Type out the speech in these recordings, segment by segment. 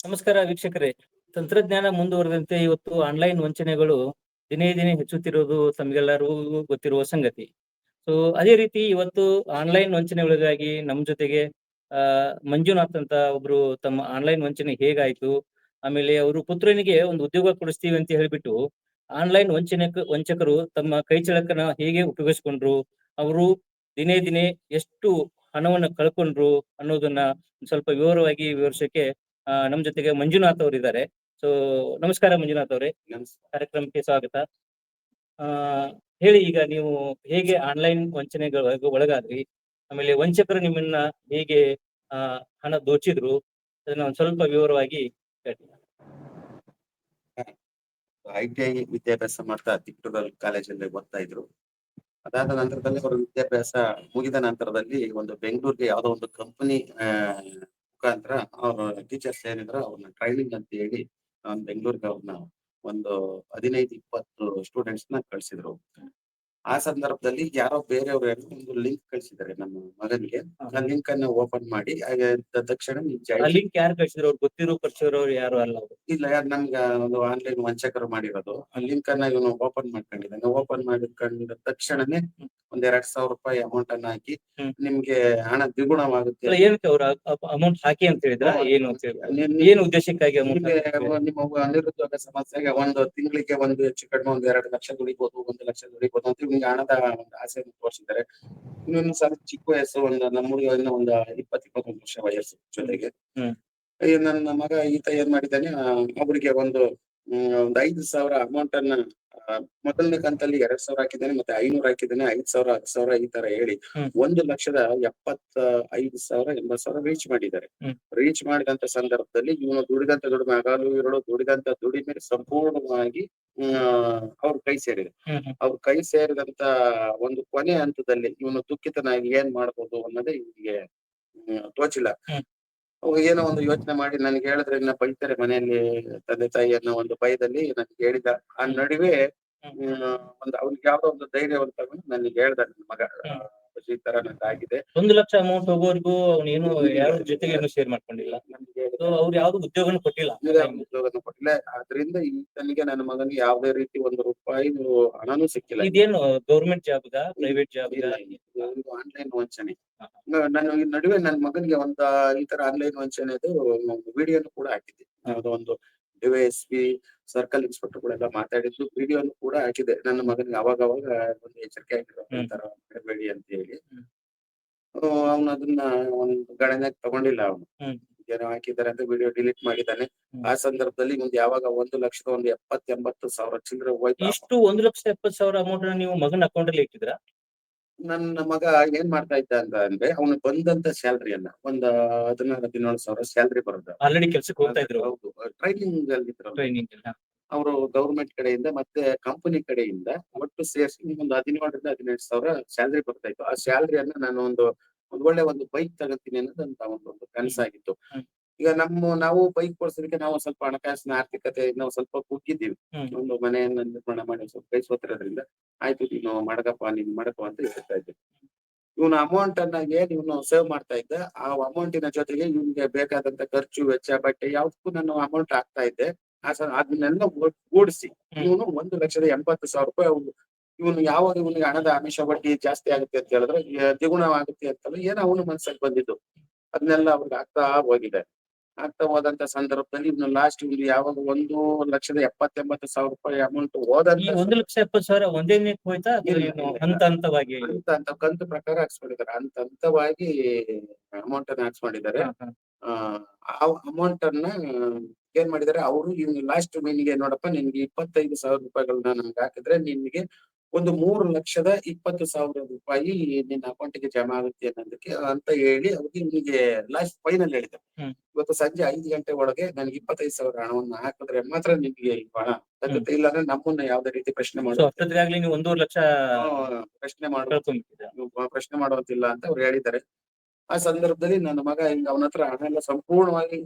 ನಮಸ್ಕಾರ ವೀಕ್ಷಕರೇ. ತಂತ್ರಜ್ಞಾನ ಮುಂದುವರೆದಂತೆ ಇವತ್ತು ಆನ್‌ಲೈನ್ ವಂಚನೆಗಳು ದಿನೇ ದಿನೇ ಹೆಚ್ಚುತ್ತಿರುವುದು ತಮಗೆಲ್ಲರಿಗೂ ಗೊತ್ತಿರುವ ಸಂಗತಿ. ಸೊ ಅದೇ ರೀತಿ ಇವತ್ತು ಆನ್‌ಲೈನ್ ವಂಚನೆಗೊಳಗಾಗಿ ನಮ್ಮ ಜೊತೆಗೆ ಮಂಜುನಾಥ್ ಅಂತ ಒಬ್ರು ತಮ್ಮ ಆನ್‌ಲೈನ್ ವಂಚನೆ ಹೇಗಾಯ್ತು, ಆಮೇಲೆ ಅವರು ಪುತ್ರನಿಗೆ ಒಂದು ಉದ್ಯೋಗ ಕೊಡಿಸ್ತೀವಿ ಅಂತ ಹೇಳ್ಬಿಟ್ಟು ಆನ್‌ಲೈನ್ ವಂಚಕರು ತಮ್ಮ ಕೈಚಳಕನ ಹೇಗೆ ಉಪಯೋಗಿಸ್ಕೊಂಡ್ರು, ಅವರು ದಿನೇ ದಿನೇ ಎಷ್ಟು ಹಣವನ್ನ ಕಳ್ಕೊಂಡ್ರು ಅನ್ನೋದನ್ನ ಸ್ವಲ್ಪ ವಿವರವಾಗಿ ವಿವರಿಸಕ್ಕೆ ನಮ್ ಜೊತೆಗೆ ಮಂಜುನಾಥ್ ಅವರಿದ್ದಾರೆ. ಸೊ ನಮಸ್ಕಾರ ಮಂಜುನಾಥ್ ಅವರೇ. ಕಾರ್ಯಕ್ರಮಕ್ಕೆ ಸ್ವಾಗತ. ಆ ಹೇಳಿ, ಈಗ ನೀವು ಹೇಗೆ ಆನ್‌ಲೈನ್ ವಂಚನೆಗಳಿಗೆ ಒಳಗಾದ್ರಿ? ಆಮೇಲೆ ವಂಚಕರು ನಿಮ್ಮನ್ನ ಹೇಗೆ ಆ ಹಣ ದೋಚಿದ್ರು? ಅದನ್ನ ಒಂದ್ ಸ್ವಲ್ಪ ವಿವರವಾಗಿ ಹೇಳಿ. ITI ವಿದ್ಯಾಭ್ಯಾಸ ಮಾಡ್ತಾ ತಿಕ್ಟೂರಲ್ಲಿ ಕಾಲೇಜಲ್ಲಿ ಓದ್ತಾ ಇದ್ರು. ಅದಾದ ನಂತರದಲ್ಲಿ ಅವರು ವಿದ್ಯಾಭ್ಯಾಸ ಮುಗಿದ ನಂತರದಲ್ಲಿ ಒಂದು ಬೆಂಗಳೂರಿಗೆ ಯಾವುದೋ ಒಂದು ಕಂಪನಿ ಮುಖಾಂತರ ಅವ್ರ ಟೀಚರ್ಸ್ ಏನಿದ್ರು ಅವ್ರನ್ನ ಟ್ರೈನಿಂಗ್ ಅಂತ ಹೇಳಿ ಬೆಂಗಳೂರಿಗೆ ಅವ್ರನ್ನ ಒಂದು 15-20 ಸ್ಟೂಡೆಂಟ್ಸ್ ನ ಕಳ್ಸಿದ್ರು. ಆ ಸಂದರ್ಭದಲ್ಲಿ ಯಾರೋ ಬೇರೆಯವ್ರು ಒಂದು ಲಿಂಕ್ ಕಳ್ಸಿದ್ದಾರೆ ನಮ್ಮ ಮಗನಿಗೆ. ಆ ಲಿಂಕ್ ಅನ್ನ ಓಪನ್ ಮಾಡಿ ತಕ್ಷಣ ಆ ಲಿಂಕ್ ಯಾರು ಕಳ್ಸಿದ್ರು? ಅವ್ರು ಗೊತ್ತಿರೋ ಪರಿಚಯದವ್ರು ಯಾರು ಅಲ್ಲ ಅವ್ರು? ಇಲ್ಲ, ಯಾರು ನಮ್ಗ ಒಂದು ಆನ್ಲೈನ್ ವಂಚಕರು ಮಾಡಿರೋದು. ಆ ಲಿಂಕ್ ಅನ್ನ ಇವನು ಓಪನ್ ಮಾಡ್ಕೊಂಡಿದ್ದಾನೆ. ಓಪನ್ ಮಾಡಿಕೊಂಡ ತಕ್ಷಣನೇ ಒಂದ್ ₹2,000 ಅಮೌಂಟ್ ಅನ್ನ ಹಾಕಿ ನಿಮ್ಗೆ ಹಣ ದ್ವಿಗುಣವಾಗುತ್ತೆ. ಏನಕ್ಕೆ ಅವ್ರು ಅಮೌಂಟ್ ಹಾಕಿ ಅಂತ ಹೇಳಿದ್ರ? ಏನು ಅಂತ ಹೇಳಿದ್ರು? ಏನು ಉದ್ದೇಶಕ್ಕಾಗಿ ಅಮೌಂಟ್? ನಿಮ್ಮ ನಿರುದ್ಯೋಗ ಸಮಸ್ಯೆಗೆ ಒಂದು ತಿಂಗಳಿಗೆ ಒಂದು ಹೆಚ್ಚು ಕಡಿಮೆ ಒಂದು 2 ಲಕ್ಷ ದುಡಿಬಹುದು, 1 ಲಕ್ಷ ದುಡಿಬಹುದು ಅಂತ ನಿಮ್ಗೆ ಹಣದ ಒಂದು ಆಸೆಯನ್ನು ತೋರಿಸಿದ್ದಾರೆ. ಇನ್ನೊಂದು ಸ್ವಲ್ಪ ಚಿಕ್ಕ ವಯಸ್ಸು, ನಮ್ಮ ಹುಡುಗ ಇನ್ನ ಒಂದು 20-21 ವರ್ಷ ವಯಸ್ಸು ಜೊತೆಗೆ. ನನ್ನ ಮಗ ಈತ ಏನ್ ಮಾಡಿದ್ದಾನೆ, ಒಬ್ಬರಿಗೆ ಒಂದು 5,000 ಅಮೌಂಟ್ ಅನ್ನ ಮೊದಲನೇ ಕಂತಲ್ಲಿ 2,000 ಹಾಕಿದ್ದಾನೆ, ಮತ್ತೆ 500 ಹಾಕಿದ್ದಾನೆ, 5,000, 10,000 ಈ ತರ ಹೇಳಿ 1,75,000, 80,000 ರೀಚ್ ಮಾಡಿದ್ದಾರೆ. ರೀಚ್ ಮಾಡಿದಂತ ಸಂದರ್ಭದಲ್ಲಿ ಇವನು ದುಡಿದಂತ ದುಡಿಮೆ ಹಗಲು ಇರಳು ದುಡಿದಂತ ದುಡಿಮೆ ಸಂಪೂರ್ಣವಾಗಿ ಅವ್ರ ಕೈ ಸೇರಿದೆ. ಅವ್ರ ಕೈ ಸೇರಿದಂತ ಒಂದು ಕೊನೆ ಹಂತದಲ್ಲಿ ಇವನು ದುಃಖಿತನಾಗಿ ಏನ್ ಮಾಡ್ಬೋದು ಅನ್ನೋದೇ ಇವನಿಗೆ ತೋಚಿಲ್ಲ. ಏನೋ ಒಂದು ಯೋಚನೆ ಮಾಡಿ ನನ್ಗೆ ಹೇಳಿದ್ರೆ ಇನ್ನ ಬೈತಾರೆ ಮನೆಯಲ್ಲಿ, ತಂದೆ ತಾಯಿ ಅನ್ನೋ ಒಂದು ಭಯದಲ್ಲಿ ನನ್ಗೆ ಹೇಳಿದ. ಆ ನಡುವೆ ಒಂದು ಅವ್ನಿಗೆ ಯಾವ್ದೋ ಒಂದು ಧೈರ್ಯವನ್ನು ತಗೊಂಡು ನನಗೆ ಹೇಳ್ದ, ನನ್ನ ಮಗ ಈ ತರ ನಂದಾಗಿದೆ. 1 ಲಕ್ಷ ಅಮೌಂಟ್ ಹೋಗೋವರೆಗೂ ಅವನೇನು ಯಾರ ಜೊತೆಗೆ ಏನು ಶೇರ್ ಮಾಡ್ಕೊಂಡಿಲ್ಲ. ಅವ್ರು ಯಾವ್ದು ಉದ್ಯೋಗನೂ ಕೊಟ್ಟಿಲ್ಲ. ಉದ್ಯೋಗನೂ ಕೊಟ್ಟಿಲ್ಲ. ಆದ್ರಿಂದ ಈತನಿಗೆ ನನ್ನ ಮಗನಿಗೆ ಯಾವುದೇ ರೀತಿ ₹1 ಹಣನೂ ಸಿಕ್ಕಿಲ್ಲ. ಇದೇನು ಗೌರ್ಮೆಂಟ್ ಜಾಬ್ಗ, ಪ್ರೈವೇಟ್ ಜಾಬ್ಗ? ಆನ್ಲೈನ್ ವಂಚನೆ. ನಾನು ಈ ನಡುವೆ ನನ್ನ ಮಗನಿಗೆ ಈ ತರ ಆನ್ಲೈನ್ ವಂಚನೆದು ವಿಡಿಯೋನು ಕೂಡ ಹಾಕಿದ್ದೆ. ಯಾವುದೋ ಒಂದು ಡಿವೈಎಸ್ಪಿ ಸರ್ಕಲ್ ಇನ್ಸ್ಪೆಕ್ಟರ್ ಗಳೆಲ್ಲ ಮಾತಾಡಿದ್ದು ವಿಡಿಯೋನು ಕೂಡ ಹಾಕಿದೆ. ನನ್ನ ಮಗನಿಗೆ ಅವಾಗ ಒಂದು ಎಚ್ಚರಿಕೆ ಆಗಿರೋ ಈ ತರ ಮಾಡಬೇಡಿ ಅಂತ ಹೇಳಿ. ಅವನು ಅದನ್ನ ಒಂದು ಗಣನೆಗೆ ತಗೊಂಡಿಲ್ಲ. ಅವನು ಏನೋ ಹಾಕಿದ್ದಾರೆ ಅಂತ ವಿಡಿಯೋ ಡಿಲೀಟ್ ಮಾಡಿದ್ದಾನೆ. ಆ ಸಂದರ್ಭದಲ್ಲಿ ಮುಂದೆ ಯಾವಾಗ 1,70,80,000 ಚಿಲ್ಲರೆ ಹೋಯ್ತು. ಇಷ್ಟು 1,70,000 ಅಮೌಂಟ್ ನೀವು ಮಗನ ಅಕೌಂಟ್ ಅಲ್ಲಿ ಇಟ್ಟಿದ್ರಾ? ನನ್ನ ಮಗ ಏನ್ ಮಾಡ್ತಾ ಇದ್ದ ಅಂತ ಅಂದ್ರೆ, ಅವನು ಬಂದಂತ ಸ್ಯಾಲ್ರಿ ಅಲ್ಲ, ಒಂದು 16,000-17,000 ಸ್ಯಾಲ್ರಿ ಬರುತ್ತೆ. ಆಲ್ರೆಡಿ ಕೆಲ್ಸಕ್ಕೆ ಹೋಗ್ತಾ ಇದ್ರು? ಹೌದು, ಟ್ರೈನಿಂಗ್ ಅಲ್ಲಿ ಇದ್ರು. ಟ್ರೈನಿಂಗ್ ಅವರು ಗವರ್ಮೆಂಟ್ ಕಡೆಯಿಂದ ಮತ್ತೆ ಕಂಪನಿ ಕಡೆಯಿಂದ ಒಟ್ಟು ಸೇರಿಸಿ ಒಂದು 17,000-18,000 ಸ್ಯಾಲ್ರಿ ಬರ್ತಾ ಇತ್ತು. ಆ ಸ್ಯಾಲ್ರಿಯನ್ನ ನಾನು ಒಂದು ಒಳ್ಳೆ ಒಂದು ಬೈಕ್ ತಗೋತೀನಿ ಅನ್ನೋದು ಒಂದು ಕನಸಾಗಿತ್ತು. ಈಗ ನಾವು ಬೈಕ್ ಕೊಡ್ಸೋದಕ್ಕೆ ನಾವು ಸ್ವಲ್ಪ ಹಣಕಾಸಿನ ಆರ್ಥಿಕತೆಯಿಂದ ನಾವು ಸ್ವಲ್ಪ ಕುಗ್ಗಿದ್ದೀವಿ. ಒಂದು ಮನೆಯನ್ನ ನಿರ್ಮಾಣ ಮಾಡಿ ಸ್ವಲ್ಪ ಕೈ ಸೋತಿರೋದ್ರಿಂದ ಆಯ್ತು ನೀನು ಮಾಡಕಪ್ಪ, ನೀನ್ ಮಾಡಕಪ್ಪ ಅಂತ ಹೇಳ್ತಾ ಇದ್ದೆ. ಇವನು ಅಮೌಂಟ್ ಅನ್ನ ಇವನು ಸೇವ್ ಮಾಡ್ತಾ ಇದ್ದ. ಆ ಅಮೌಂಟಿನ ಜೊತೆಗೆ ಇವನಿಗೆ ಬೇಕಾದಂತ ಖರ್ಚು ವೆಚ್ಚ, ಬಟ್ಟೆ ಯಾವ್ದಕ್ಕೂ ನಾನು ಅಮೌಂಟ್ ಹಾಕ್ತಾ ಇದ್ದೆ. ಅದನ್ನೆಲ್ಲ ಕೂಡಿಸಿ ಇವನು 1,80,000 ಇವನು ಯಾವಾಗ ಇವನಿಗೆ ಹಣದ ಆಮಿಷ ಬಡ್ಡಿ ಜಾಸ್ತಿ ಆಗುತ್ತೆ ಅಂತ ಹೇಳಿದ್ರೆ ದ್ವಿಗುಣ ಆಗುತ್ತೆ ಅಂತಲ್ಲ ಏನೋ ಅವನು ಮನ್ಸಲ್ಲಿ ಬಂದಿದ್ದು. ಅದನ್ನೆಲ್ಲ ಅವ್ರಿಗೆ ಆಗ್ತಾ ಹೋದಂತ ಸಂದರ್ಭದಲ್ಲಿ ಇವನು ಲಾಸ್ಟ್ ಇವ್ನು ಯಾವಾಗ 1,70,80,000 ಅಮೌಂಟ್ ಹೋದಂತ 1,70,000 ಒಂದೇ ದಿನಕ್ಕೆ ಹೋಯ್ತಾ? ಹಂತ ಹಂತವಾಗಿ ಕಂತು ಪ್ರಕಾರ ಹಾಕ್ಸ್ಕೊಂಡಿದ್ದಾರೆ. ಹಂತವಾಗಿ ಅಮೌಂಟ್ ಅನ್ನ ಹಾಕ್ಸ್ಕೊಂಡಿದ್ದಾರೆ. ಆ ಅಮೌಂಟ್ ಅನ್ನ ಏನ್ ಮಾಡಿದಾರೆ ಅವರು, ಇವ್ನು ಲಾಸ್ಟ್ ನಿನ್ಗೆ ನೋಡಪ್ಪ, ನಿನ್ಗೆ ₹25,000 ನಮ್ಗೆ ಹಾಕಿದ್ರೆ ನಿನ್ಗೆ ಒಂದು ₹3,20,000 ನಿನ್ನ ಅಕೌಂಟಿಗೆ ಜಮಾ ಆಗುತ್ತೆ ಅನ್ನೋದಕ್ಕೆ ಅಂತ ಹೇಳಿ ಅವ್ರಿಗೆ ಇವನಿಗೆ ಲಾಸ್ಟ್ ಫೈನಲ್ ಹೇಳಿದ್ದಾರೆ. ಇವತ್ತು ಸಂಜೆ 5 ಗಂಟೆ ಒಳಗೆ ನನಗೆ 25,000 ಹಣವನ್ನು ಹಾಕಿದ್ರೆ ಮಾತ್ರ ನಿಮ್ಗೆ ಹಣ ತಗುತ್ತೆ, ಇಲ್ಲ ಅಂದ್ರೆ ನಮ್ಮನ್ನ ಯಾವ್ದೇ ರೀತಿ ಪ್ರಶ್ನೆ ನೀವು 1.5 ಲಕ್ಷ ಪ್ರಶ್ನೆ ಮಾಡುವಂತಿಲ್ಲ ಅಂತ ಅವ್ರು ಹೇಳಿದ್ದಾರೆ. ಆ ಸಂದರ್ಭದಲ್ಲಿ ನನ್ನ ಮಗ ಅವನ ಹತ್ರ ಹಣ ಎಲ್ಲ ಸಂಪೂರ್ಣವಾಗಿ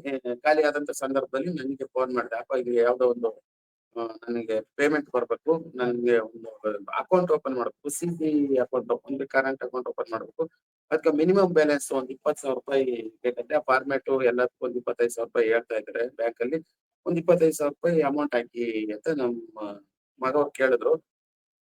ಖಾಲಿ ಆದಂತ ಸಂದರ್ಭದಲ್ಲಿ ನನಗೆ ಫೋನ್ ಮಾಡಿದೆ. ಅಪ್ಪ, ಇದು ಯಾವ್ದೋ ಒಂದು ನನಗೆ ಪೇಮೆಂಟ್ ಬರ್ಬೇಕು. ನನ್ಗೆ ಒಂದು ಅಕೌಂಟ್ ಓಪನ್ ಮಾಡ್ಬೇಕು. CB account open current account open ಮಾಡ್ಬೇಕು. ಅದಕ್ಕೆ ಮಿನಿಮಮ್ ಬ್ಯಾಲೆನ್ಸ್ ಒಂದ್ 20,000 ಬೇಕಂತೆ. ಆ ಫಾರ್ಮ್ಯಾಟ್ ಎಲ್ಲದಕ್ಕೂ ಒಂದ್ 25,000 ಹೇಳ್ತಾ ಇದ್ದಾರೆ ಬ್ಯಾಂಕ್ ಅಲ್ಲಿ. ಒಂದ್ 25,000 ಅಮೌಂಟ್ ಹಾಕಿ ಅಂತ ನಮ್ಮ ಮಗವ್ರು ಕೇಳಿದ್ರು.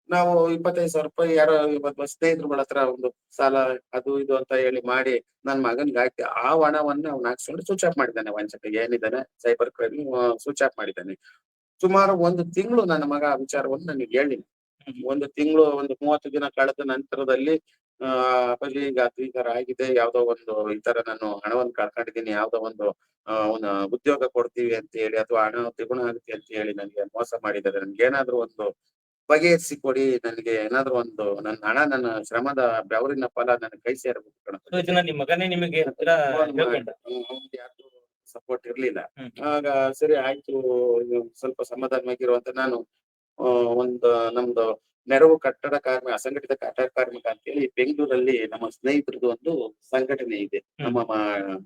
ನಾವು 25,000 ಯಾರೋ ಇವತ್ತು ಸ್ನೇಹಿತರುಗಳ ಹತ್ರ ಒಂದು ಸಾಲ ಅದು ಇದು ಅಂತ ಹೇಳಿ ಮಾಡಿ ನನ್ ಮಗನ್ಗೆ ಹಾಕಿ ಆ ಹಣವನ್ನ ಅವ್ನು ಹಾಕ್ಸ್ಕೊಂಡು ಸ್ವಿಚ್ ಆಫ್ ಮಾಡಿದ್ದಾನೆ. ವಂಚಕ ಏನಿದ್ದಾನೆ ಸೈಬರ್ ಕ್ರೈಮ್ ಸ್ವಿಚ್ ಆಫ್ ಮಾಡಿದ್ದಾನೆ. ಸುಮಾರು ಒಂದು ತಿಂಗಳು ನನ್ನ ಮಗ ಆ ವಿಚಾರವನ್ನು ನನಗೆ ಹೇಳಿಲ್ಲ. ಒಂದು ತಿಂಗಳು ಒಂದು 30 ದಿನ ಕಳೆದ ನಂತರದಲ್ಲಿ ಅಪ್ಪಾಜಿ ಈಗ ಅದು ಈ ತರ ಆಗಿದೆ, ಯಾವ್ದೋ ಒಂದು ಈ ತರ ನಾನು ಹಣವನ್ನು ಕಳ್ಕೊಂಡಿದ್ದೀನಿ, ಯಾವ್ದೋ ಒಂದು ಒಂದು ಉದ್ಯೋಗ ಕೊಡ್ತೀವಿ ಅಂತ ಹೇಳಿ ಅಥವಾ ಹಣ ದ್ವಿಗುಣ ಆಗುತ್ತೆ ಅಂತ ಹೇಳಿ ನನಗೆ ಮೋಸ ಮಾಡಿದ್ದಾರೆ. ನನ್ಗೆ ಏನಾದ್ರು ಒಂದು ಬಗೆಹರಿಸಿ ಕೊಡಿ, ನನಗೆ ಏನಾದ್ರು ಒಂದು ನನ್ನ ಹಣ ನನ್ನ ಶ್ರಮದ ಬೆವರಿನ ಫಲ ನನ್ನ ಕೈ ಸೇರಬೇಕು ಸೊ ಇದನ್ನ ನಿಮ್ ಮಗನೇ ನಿಮಗೆ ಹತ್ರ ಹೇಳ್ಕೊಂಡ. ಅವ್ನ್ಗೆ ಯಾರ್ದು ಸಪೋರ್ಟ್ ಇರ್ಲಿಲ್ಲ. ಹ್ಮ್. ಆಗ ಸರಿ ಆಯ್ತು, ಇದು ಸ್ವಲ್ಪ ಸಮಾಧಾನವಾಗಿರುವಂತ ನಾನು ಒಂದು ನಮ್ದು ನೆರವು ಕಟ್ಟಡ ಕಾರ್ಮಿಕ ಅಸಂಘಟಿತ ಕಟ್ಟಡ ಕಾರ್ಮಿಕ ಅಂತ ಹೇಳಿ ಬೆಂಗಳೂರಲ್ಲಿ ನಮ್ಮ ಸ್ನೇಹಿತರದ್ದು ಒಂದು ಸಂಘಟನೆ ಇದೆ. ನಮ್ಮ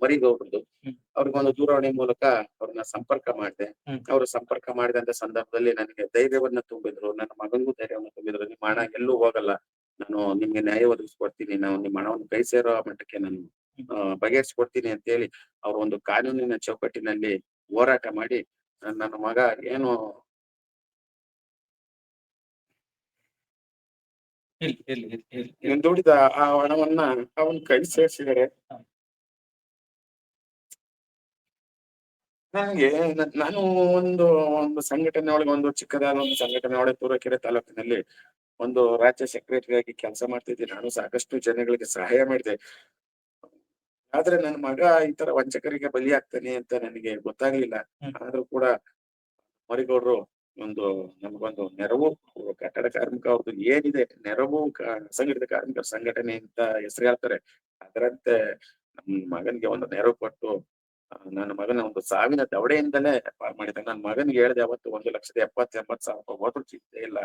ಮರಿಗೌಡ್ರದ್ದು. ಹ್ಮ್. ಅವ್ರಿಗೊಂದು ದೂರವಾಣಿ ಮೂಲಕ ಅವ್ರನ್ನ ಸಂಪರ್ಕ ಮಾಡಿದೆ. ಅವರು ಸಂಪರ್ಕ ಮಾಡಿದಂತ ಸಂದರ್ಭದಲ್ಲಿ ನನಗೆ ಧೈರ್ಯವನ್ನ ತುಂಬಿದ್ರು. ನನ್ನ ಮಗನಿಗೂ ಧೈರ್ಯವನ್ನ ತುಂಬಿದ್ರು. ನಿಮ್ಮ ಹಣ ಎಲ್ಲೂ ಹೋಗಲ್ಲ, ನಾನು ನಿಮ್ಗೆ ನ್ಯಾಯ ಒದಗಿಸ್ಕೊಡ್ತೀನಿ, ನಾವು ನಿಮ್ಮ ಹಣವನ್ನು ಕೈ ಸೇರೋ ಮಟ್ಟಕ್ಕೆ ನಾನು ಬಗೆಹರಿಸ್ಕೊಡ್ತೀನಿ ಅಂತ ಹೇಳಿ ಅವ್ರ ಒಂದು ಕಾನೂನಿನ ಚೌಕಟ್ಟಿನಲ್ಲಿ ಹೋರಾಟ ಮಾಡಿ ನನ್ನ ಮಗ ಏನು ದುಡಿದ ಆ ಹಣವನ್ನ ಅವನ್ ಕೈ ಸೇರಿಸಿದರೆ ನನಗೆ ನಾನು ಒಂದು ಒಂದು ಸಂಘಟನೆ ಒಳಗೆ ಒಂದು ಚಿಕ್ಕದಾದ ಒಂದು ಸಂಘಟನೆ ಒಳಗೆ ತುರುವೇಕೆರೆ ತಾಲೂಕಿನಲ್ಲಿ ಒಂದು ರಾಜ್ಯ ಸೆಕ್ರೆಟರಿ ಆಗಿ ಕೆಲಸ ಮಾಡ್ತಿದ್ದೆ. ನಾನು ಸಾಕಷ್ಟು ಜನಗಳಿಗೆ ಸಹಾಯ ಮಾಡಿದೆ. ಆದ್ರೆ ನನ್ನ ಮಗ ಈ ತರ ವಂಚಕರಿಗೆ ಬಲಿಯಾಗ್ತಾನೆ ಅಂತ ನನಗೆ ಗೊತ್ತಾಗ್ಲಿಲ್ಲ. ಆದ್ರೂ ಕೂಡ ಮರಿಗೌಡ್ರು ಒಂದು ನಮಗೊಂದು ನೆರವು ಕಟ್ಟಡ ಕಾರ್ಮಿಕ ಅವ್ರದ್ದು ಏನಿದೆ ನೆರವು ಅಸಂಘಟಿತ ಕಾರ್ಮಿಕರ ಸಂಘಟನೆ ಅಂತ ಹೆಸರು ಹೇಳ್ತಾರೆ, ಅದರಂತೆ ನಮ್ಮ ಮಗನಿಗೆ ಒಂದು ನೆರವು ಕೊಟ್ಟು ನನ್ನ ಮಗನ ಒಂದು ಸಾವಿನ ದವಡೆಯಿಂದಲೇ ಪಾರ್ ಮಾಡಿದ್ದೆ. ನನ್ನ ಮಗನಿಗೆ ಹೇಳಿದೆ ಅವತ್ತು 1,70,80,000 ಹೋದ್ರು ಚಿಂತೆ ಇಲ್ಲ,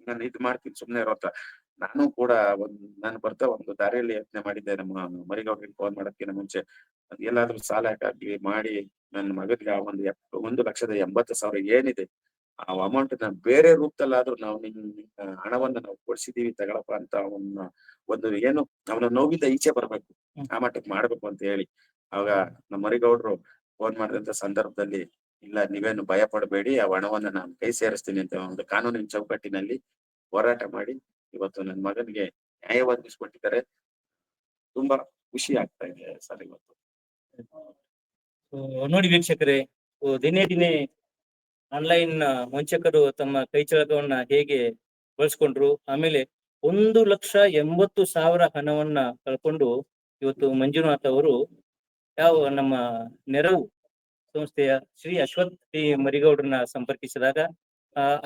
ನಾನು ಇದ್ ಮಾಡ್ತೀನಿ ಸುಮ್ನೆ ಇರೋ ಅಂತ. ನಾನು ಕೂಡ ನಾನು ಬರ್ತಾ ಒಂದು ದಾರಿಯಲ್ಲಿ ಯತ್ನೆ ಮಾಡಿದ್ದೆ ನಮ್ಮ ಮರಿಗೌಡ್ರಿಗೆ ಫೋನ್ ಮಾಡೋದಕ್ಕಿಂತ ಮುಂಚೆ. ಎಲ್ಲಾದ್ರೂ ಸಾಲ ಹಾಕಿ ಮಾಡಿ ನನ್ನ ಮಗನಿಗೆ ಆ ಒಂದು 1,80,000 ಏನಿದೆ ಆ ಅಮೌಂಟ್ ನ ಬೇರೆ ರೂಪದಲ್ಲಾದ್ರೂ ನಾವು ನಿನ್ನ ಹಣವನ್ನ ನಾವು ಕೊಡ್ಸಿದೀವಿ ತಗೊಳಪ್ಪ ಅಂತ ಅವನ್ನ ಒಂದು ಏನು ಅವನ ನೋವಿಂದ ಈಚೆ ಬರ್ಬೇಕು, ಆ ಮಟ್ಟಕ್ಕೆ ಮಾಡ್ಬೇಕು ಅಂತ ಹೇಳಿ ಅವಾಗ ನಮ್ಮ ಮರಿಗೌಡ್ರು ಫೋನ್ ಮಾಡಿದಂತ ಸಂದರ್ಭದಲ್ಲಿ ಇಲ್ಲ ನೀವೇನು ಭಯ ಪಡಬೇಡಿ, ಆ ಹಣವನ್ನ ನಾನು ಕೈ ಸೇರಿಸ್ತೀನಿ ಅಂತ ಒಂದು ಕಾನೂನಿನ ಚೌಕಟ್ಟಿನಲ್ಲಿ ಹೋರಾಟ ಮಾಡಿ ಇವತ್ತು ನನ್ನ ಮಗನಿಗೆ ನ್ಯಾಯ ಒದಗಿಸ್ಕೊಟ್ಟಿದ್ದಾರೆ. ತುಂಬಾ ಖುಷಿ ಆಗ್ತಾ ಇದೆ ಸರ್ ಇವತ್ತು. ನೋಡಿ ವೀಕ್ಷಕರೇ, ದಿನೇ ದಿನೇ ಆನ್ಲೈನ್ ವಂಚಕರು ತಮ್ಮ ಕೈಚಳಕವನ್ನ ಹೇಗೆ ಬಳಸ್ಕೊಂಡ್ರು, ಆಮೇಲೆ 1,80,000 ಹಣವನ್ನ ಕಳ್ಕೊಂಡು ಇವತ್ತು ಮಂಜುನಾಥ್ ಅವರು ಯಾವ ನಮ್ಮ ನೆರವು ಸಂಸ್ಥೆಯ ಶ್ರೀ ಅಶ್ವಥ್ ಟಿ ಮರಿಗೌಡ್ರನ್ನ ಸಂಪರ್ಕಿಸಿದಾಗ